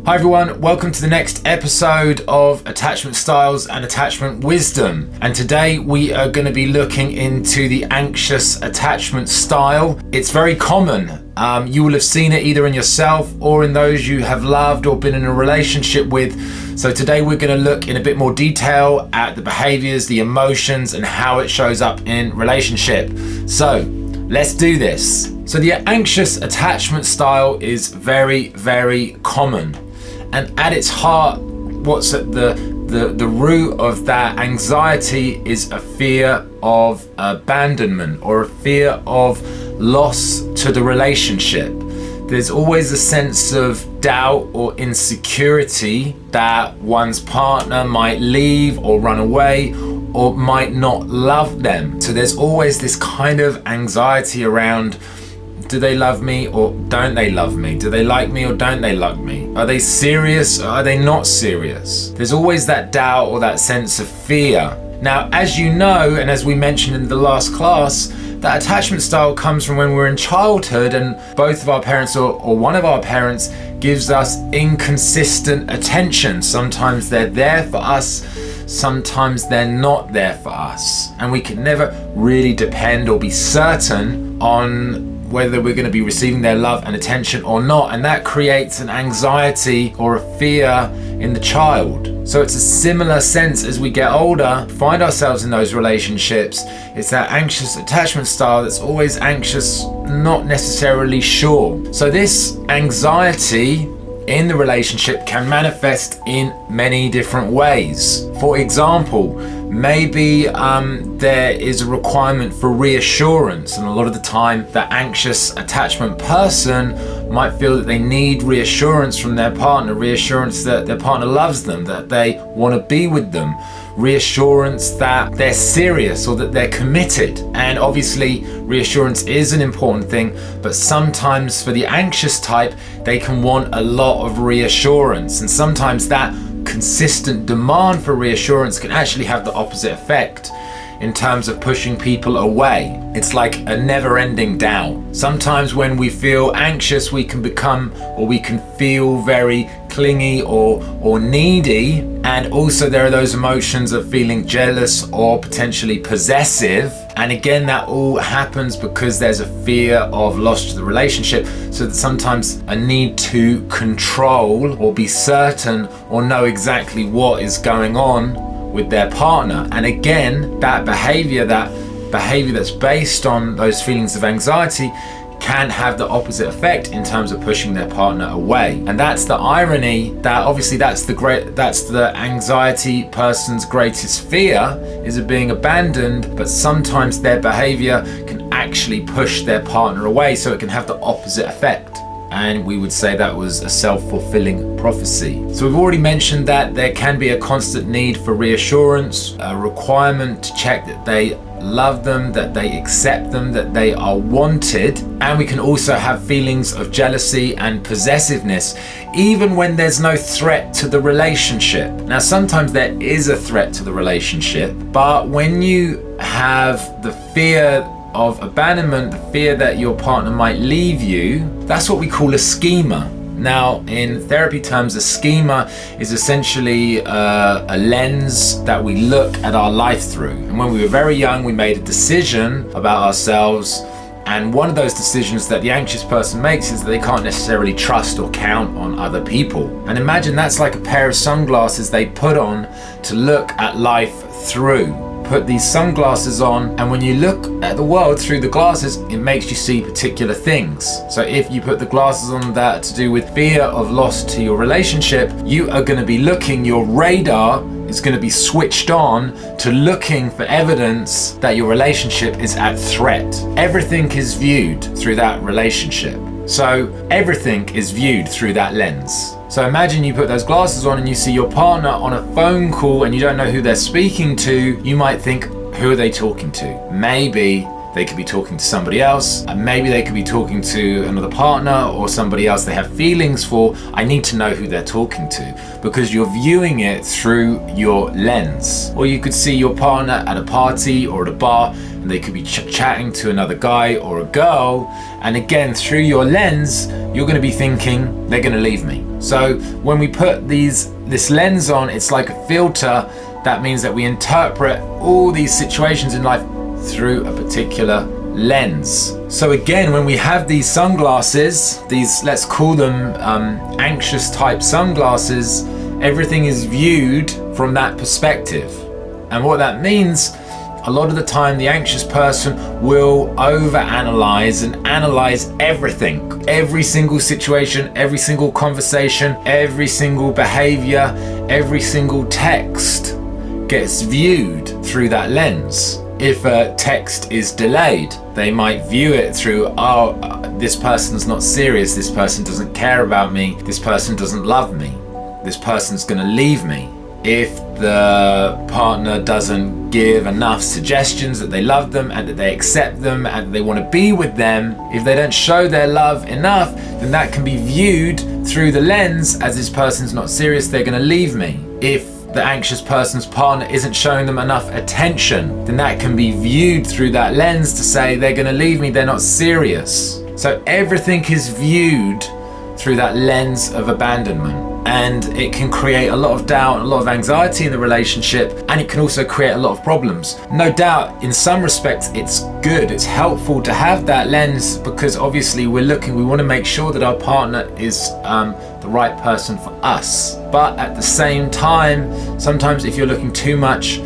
Hi everyone, welcome to the next episode of Attachment Styles and Attachment Wisdom. And today we are going to be looking into the anxious attachment style. It's very common. You will have seen it either in yourself or in those you have loved or been in a relationship with. So today we're going to look in a bit more detail at the behaviors, the emotions, and how it shows up in relationship. So let's do this. So the anxious attachment style is very, very common. And at its heart, what's at the root of that anxiety is a fear of abandonment or a fear of loss to the relationship. There's always a sense of doubt or insecurity that one's partner might leave or run away or might not love them. So there's always this kind of anxiety around, do they love me or don't they love me? Do they like me or don't they like me? Are they serious or are they not serious? There's always that doubt or that sense of fear. Now, as you know, and as we mentioned in the last class, that attachment style comes from when we're in childhood and both of our parents or one of our parents gives us inconsistent attention. Sometimes they're there for us, sometimes they're not there for us. And we can never really depend or be certain on whether we're going to be receiving their love and attention or not, and that creates an anxiety or a fear in the child. So it's a similar sense as we get older, find ourselves in those relationships. It's that anxious attachment style that's always anxious, not necessarily sure. So this anxiety in the relationship can manifest in many different ways. For example, maybe there is a requirement for reassurance, and a lot of the time the anxious attachment person might feel that they need reassurance from their partner, reassurance that their partner loves them, that they want to be with them, reassurance that they're serious or that they're committed. And obviously reassurance is an important thing, but sometimes for the anxious type, they can want a lot of reassurance, and sometimes that consistent demand for reassurance can actually have the opposite effect in terms of pushing people away. It's like a never-ending doubt. Sometimes when we feel anxious, we can become or we can feel very clingy or needy, and also there are those emotions of feeling jealous or potentially possessive. And again, that all happens because there's a fear of loss to the relationship, so that sometimes a need to control or be certain or know exactly what is going on with their partner. And again, that behavior that's based on those feelings of anxiety can have the opposite effect in terms of pushing their partner away. And that's the irony, that obviously that's the anxiety person's greatest fear, is of being abandoned, but sometimes their behavior can actually push their partner away, so it can have the opposite effect. And we would say that was a self-fulfilling prophecy. So we've already mentioned that there can be a constant need for reassurance, a requirement to check that they love them, that they accept them, that they are wanted. And we can also have feelings of jealousy and possessiveness, even when there's no threat to the relationship. Now, sometimes there is a threat to the relationship, but when you have the fear of abandonment, the fear that your partner might leave you, that's what we call a schema. Now, in therapy terms, a schema is essentially a lens that we look at our life through. And when we were very young, we made a decision about ourselves. And one of those decisions that the anxious person makes is that they can't necessarily trust or count on other people. And imagine that's like a pair of sunglasses they put on to look at life through. Put these sunglasses on, and when you look at the world through the glasses, it makes you see particular things. So if you put the glasses on that to do with fear of loss to your relationship, you are going to be looking, your radar is going to be switched on to looking for evidence that your relationship is at threat. Everything is viewed through that relationship. So everything is viewed through that lens. So imagine you put those glasses on and you see your partner on a phone call and you don't know who they're speaking to. You might think, who are they talking to? Maybe They could be talking to somebody else, and maybe they could be talking to another partner or somebody else they have feelings for. I need to know who they're talking to, because you're viewing it through your lens. Or you could see your partner at a party or at a bar, and they could be chatting to another guy or a girl, and again, through your lens, you're going to be thinking, they're going to leave me. So when we put this lens on, it's like a filter. That means that we interpret all these situations in life through a particular lens. So again, when we have these sunglasses, these, let's call them anxious type sunglasses, everything is viewed from that perspective. And what that means, a lot of the time, the anxious person will overanalyze and analyze everything, every single situation, every single conversation, every single behavior, every single text gets viewed through that lens. If a text is delayed, they might view it through, this person's not serious, this person doesn't care about me, this person doesn't love me, this person's gonna leave me. If the partner doesn't give enough suggestions that they love them and that they accept them and that they want to be with them, if they don't show their love enough, then that can be viewed through the lens as this person's not serious, they're gonna leave me. If the anxious person's partner isn't showing them enough attention, then that can be viewed through that lens to say they're going to leave me, they're not serious. So everything is viewed through that lens of abandonment, and it can create a lot of doubt, a lot of anxiety in the relationship, and it can also create a lot of problems. No doubt, in some respects, it's good, it's helpful to have that lens, because obviously we want to make sure that our partner is the right person for us. But at the same time, sometimes if you're looking too much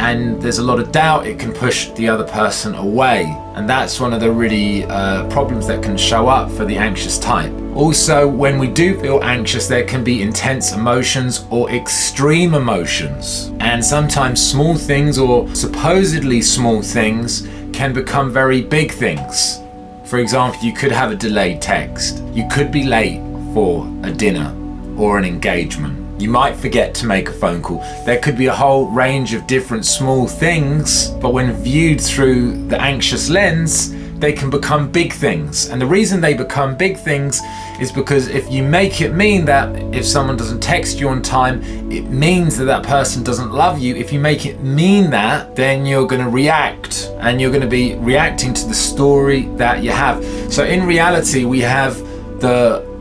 and there's a lot of doubt, it can push the other person away. And that's one of the really problems that can show up for the anxious type. Also, when we do feel anxious, there can be intense emotions or extreme emotions. And sometimes small things, or supposedly small things, can become very big things. For example, you could have a delayed text. You could be late for a dinner or an engagement. You might forget to make a phone call. There could be a whole range of different small things, but when viewed through the anxious lens, they can become big things. And the reason they become big things is because if you make it mean that if someone doesn't text you on time, it means that that person doesn't love you. If you make it mean that, then you're going to react, and you're going to be reacting to the story that you have. So in reality, we have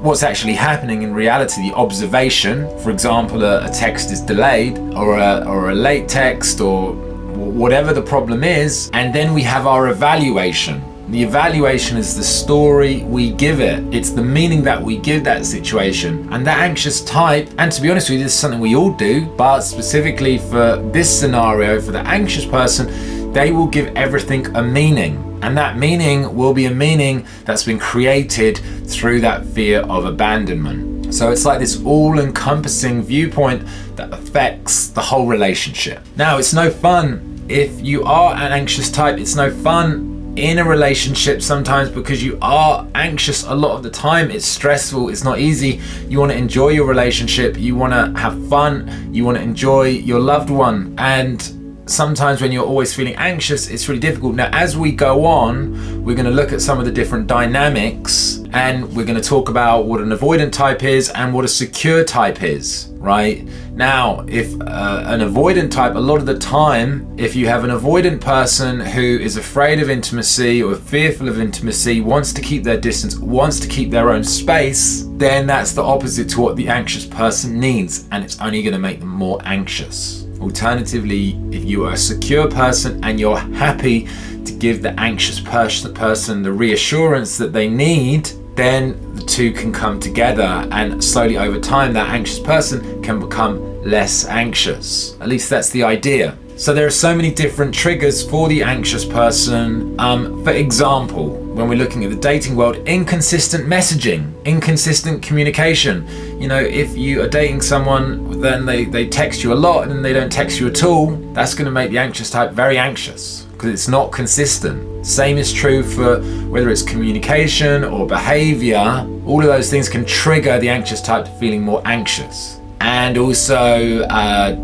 what's actually happening in reality, the observation. For example, a text is delayed, or a late text, or whatever the problem is, and then we have our evaluation. The evaluation is the story we give it. It's the meaning that we give that situation. And that anxious type, and to be honest with you, this is something we all do, but specifically for this scenario, for the anxious person, they will give everything a meaning. And that meaning will be a meaning that's been created through that fear of abandonment. So it's like this all-encompassing viewpoint that affects the whole relationship. Now, it's no fun if you are an anxious type. It's no fun in a relationship sometimes, because you are anxious a lot of the time. It's stressful, it's not easy. You want to enjoy your relationship, you want to have fun, you want to enjoy your loved one, and sometimes when you're always feeling anxious, it's really difficult. Now, as we go on, we're going to look at some of the different dynamics, and we're going to talk about what an avoidant type is and what a secure type is, right? Now, if an avoidant type, a lot of the time, if you have an avoidant person who is afraid of intimacy or fearful of intimacy, wants to keep their distance, wants to keep their own space, then that's the opposite to what the anxious person needs, and it's only going to make them more anxious. Alternatively, if you are a secure person and you're happy to give the anxious person the reassurance that they need, then the two can come together, and slowly over time that anxious person can become less anxious. At least that's the idea. So there are so many different triggers for the anxious person. For example, when we're looking at the dating world, inconsistent messaging, inconsistent communication. You know, if you are dating someone, then they text you a lot and then they don't text you at all, that's going to make the anxious type very anxious, because it's not consistent. Same is true for whether it's communication or behavior. All of those things can trigger the anxious type to feeling more anxious. And also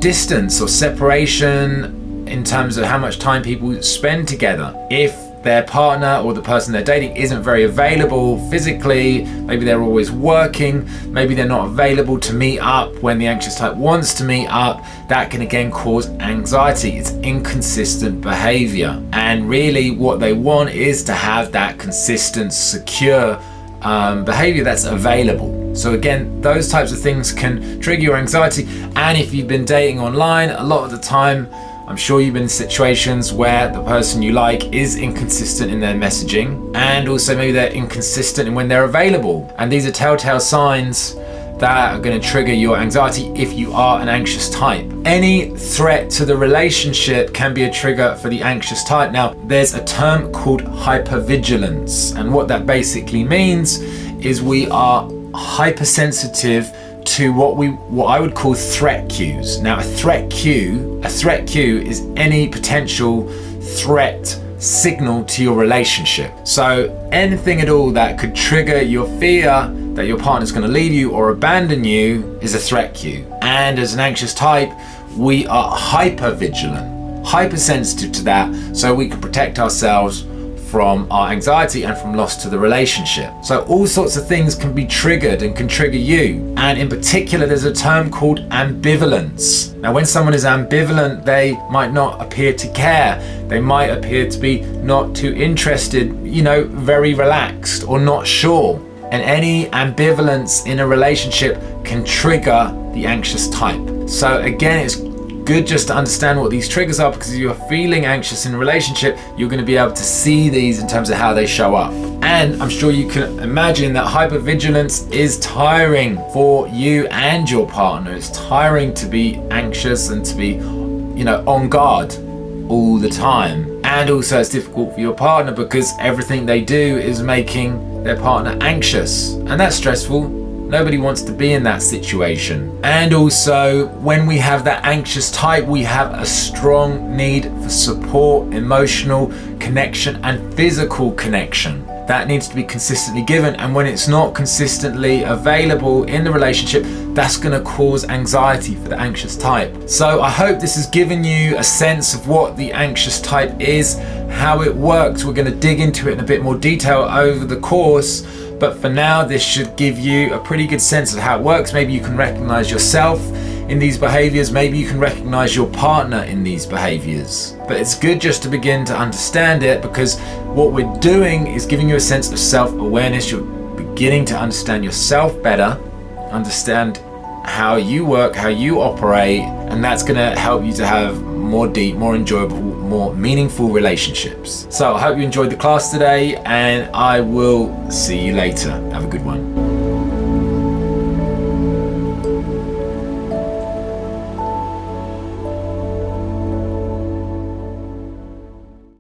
distance or separation in terms of how much time people spend together. If their partner or the person they're dating isn't very available physically. Maybe they're always working. Maybe they're not available to meet up when the anxious type wants to meet up. That can again cause anxiety. It's inconsistent behavior. And really what they want is to have that consistent, secure behavior that's available. So again, those types of things can trigger your anxiety. And if you've been dating online, a lot of the time, I'm sure you've been in situations where the person you like is inconsistent in their messaging, and also maybe they're inconsistent in when they're available. And these are telltale signs that are going to trigger your anxiety if you are an anxious type. Any threat to the relationship can be a trigger for the anxious type. Now, there's a term called hypervigilance, and what that basically means is we are hypersensitive to what I would call threat cues. Now, a threat cue is any potential threat signal to your relationship. So anything at all that could trigger your fear that your partner's going to leave you or abandon you is a threat cue. And as an anxious type, we are hypervigilant, hypersensitive to that, so we can protect ourselves from our anxiety and from loss to the relationship. So all sorts of things can be triggered and can trigger you. And in particular, there's a term called ambivalence. Now, when someone is ambivalent, they might not appear to care. They might appear to be not too interested, very relaxed or not sure. And any ambivalence in a relationship can trigger the anxious type. So again, it's good just to understand what these triggers are, because if you're feeling anxious in a relationship, you're going to be able to see these in terms of how they show up. And I'm sure you can imagine that hypervigilance is tiring for you and your partner. It's tiring to be anxious and to be, on guard all the time. And also it's difficult for your partner because everything they do is making their partner anxious, and that's stressful. Nobody wants to be in that situation. And also, when we have that anxious type, we have a strong need for support, emotional connection, and physical connection. That needs to be consistently given. And when it's not consistently available in the relationship, that's going to cause anxiety for the anxious type. So I hope this has given you a sense of what the anxious type is, how it works. We're going to dig into it in a bit more detail over the course. But for now, this should give you a pretty good sense of how it works. Maybe you can recognize yourself in these behaviors. Maybe you can recognize your partner in these behaviors. But it's good just to begin to understand it, because what we're doing is giving you a sense of self-awareness. You're beginning to understand yourself better, understand how you work, how you operate, and that's going to help you to have more deep, more enjoyable, more meaningful relationships. So I hope you enjoyed the class today, and I will see you later. Have a good one.